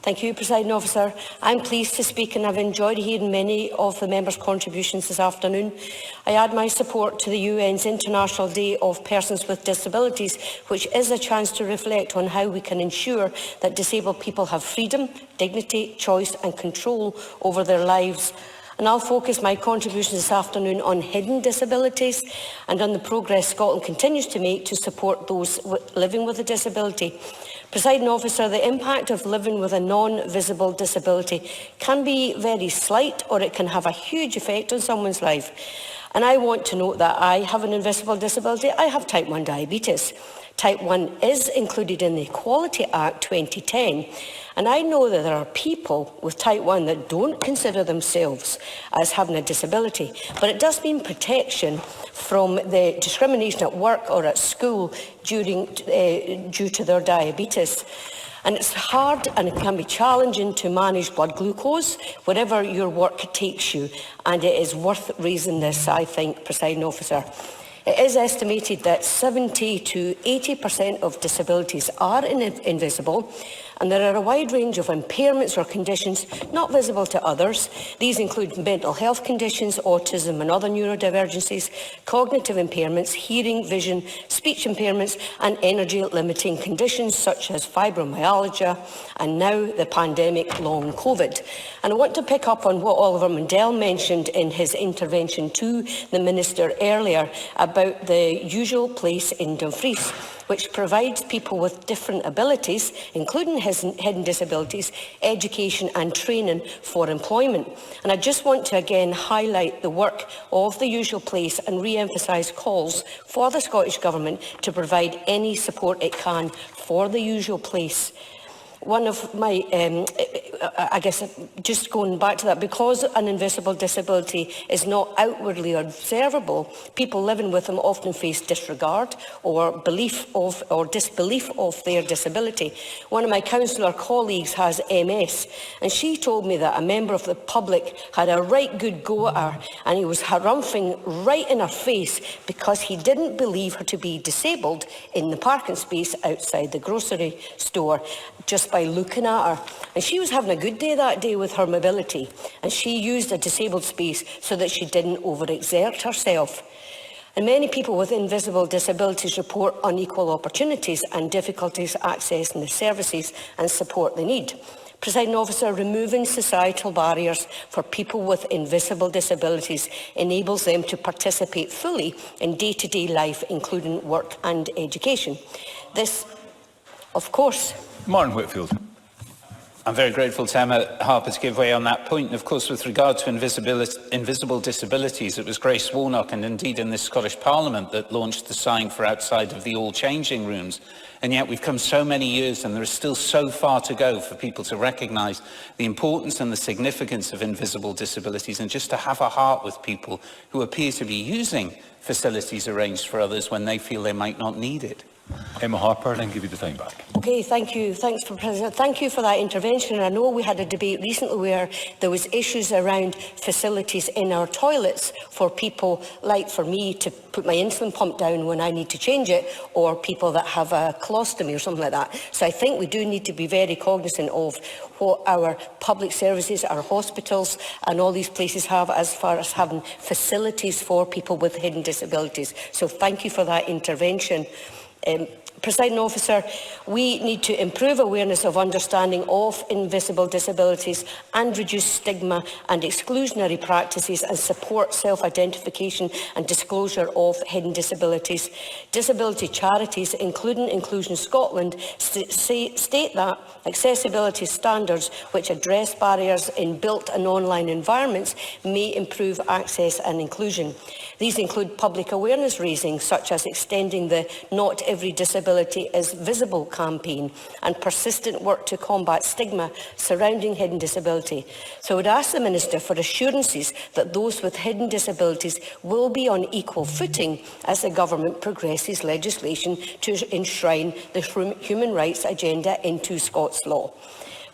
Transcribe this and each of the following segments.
Thank you, Presiding Officer. I'm pleased to speak and I've enjoyed hearing many of the members' contributions this afternoon. I add my support to the UN's International Day of Persons with Disabilities, which is a chance to reflect on how we can ensure that disabled people have freedom, dignity, choice and control over their lives. And I'll focus my contribution this afternoon on hidden disabilities and on the progress Scotland continues to make to support those living with a disability. Presiding Officer, the impact of living with a non-visible disability can be very slight, or it can have a huge effect on someone's life. And I want to note that I have an invisible disability. I have type 1 diabetes. Type 1 is included in the Equality Act 2010. And I know that there are people with type 1 that don't consider themselves as having a disability. But it does mean protection from the discrimination at work or at school due to their diabetes. And it's hard and it can be challenging to manage blood glucose wherever your work takes you. And it is worth raising this, I think, Presiding Officer. It is estimated that 70 to 80% of disabilities are invisible, and there are a wide range of impairments or conditions not visible to others. These include mental health conditions, autism and other neurodivergencies, cognitive impairments, hearing, vision, speech impairments and energy-limiting conditions such as fibromyalgia and now the pandemic long COVID. And I want to pick up on what Oliver Mundell mentioned in his intervention to the Minister earlier about the usual place in Dumfries, which provides people with different abilities, including hidden disabilities, education and training for employment. And I just want to again highlight the work of the usual place and re-emphasise calls for the Scottish Government to provide any support it can for the usual place. One of my, I guess, just going back to that, because an invisible disability is not outwardly observable, people living with them often face disregard or disbelief of their disability. One of my councillor colleagues has MS, and she told me that a member of the public had a right good go at her, and he was harumphing right in her face because he didn't believe her to be disabled in the parking space outside the grocery store, just by looking at her. And she was having a good day that day with her mobility, and she used a disabled space so that she didn't overexert herself. And many people with invisible disabilities report unequal opportunities and difficulties accessing the services and support they need. Presiding Officer, removing societal barriers for people with invisible disabilities enables them to participate fully in day-to-day life, including work and education. This, of course... Martin Whitfield. I'm very grateful to Emma Harper to give way on that point. And of course, with regard to invisible disabilities, it was Grace Warnock and indeed in this Scottish Parliament that launched the sign for outside of the all changing rooms. And yet we've come so many years and there is still so far to go for people to recognise the importance and the significance of invisible disabilities, and just to have a heart with people who appear to be using facilities arranged for others when they feel they might not need it. Emma Harper, then give you the time back. Okay, thank you. Thanks, President. Thank you for that intervention. I know we had a debate recently where there was issues around facilities in our toilets for people, like for me, to put my insulin pump down when I need to change it, or people that have a colostomy or something like that. So I think we do need to be very cognizant of what our public services, our hospitals and all these places have as far as having facilities for people with hidden disabilities. So thank you for that intervention. Presiding Officer, we need to improve awareness of understanding of invisible disabilities and reduce stigma and exclusionary practices and support self-identification and disclosure of hidden disabilities. Disability charities, including Inclusion Scotland, state that accessibility standards which address barriers in built and online environments may improve access and inclusion. These include public awareness raising, such as extending the Not Every Disability is Visible campaign and persistent work to combat stigma surrounding hidden disability. So I would ask the Minister for assurances that those with hidden disabilities will be on equal footing as the Government progresses legislation to enshrine the human rights agenda into Scots law.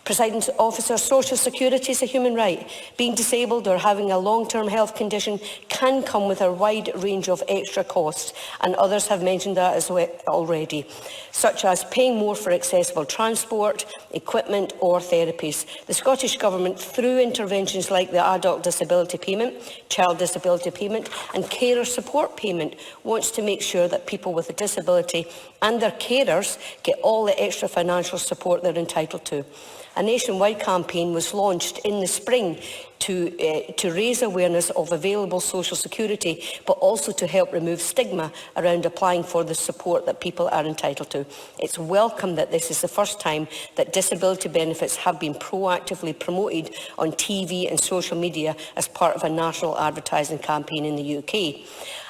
Presiding Officer, social security is a human right. Being disabled or having a long-term health condition can come with a wide range of extra costs, and others have mentioned that as well already, such as paying more for accessible transport, equipment or therapies. The Scottish Government, through interventions like the Adult Disability Payment, Child Disability Payment and Carer Support Payment, wants to make sure that people with a disability and their carers get all the extra financial support they're entitled to. A nationwide campaign was launched in the spring to raise awareness of available social security, but also to help remove stigma around applying for the support that people are entitled to. It's welcome that this is the first time that disability benefits have been proactively promoted on TV and social media as part of a national advertising campaign in the UK.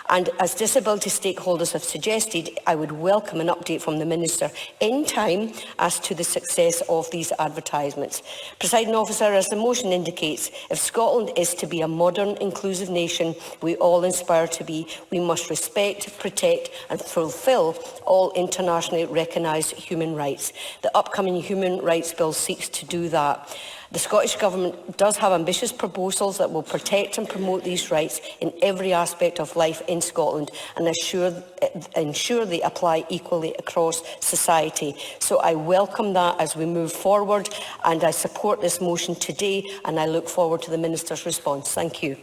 And as disability stakeholders have suggested, I would welcome an update from the Minister in time as to the success of these advertisements. Presiding Officer, as the motion indicates, if Scotland is to be a modern, inclusive nation we all aspire to be, we must respect, protect and fulfil all internationally recognised human rights. The upcoming Human Rights Bill seeks to do that. The Scottish Government does have ambitious proposals that will protect and promote these rights in every aspect of life in Scotland and ensure they apply equally across society. So I welcome that as we move forward, and I support this motion today, and I look forward to the Minister's response. Thank you.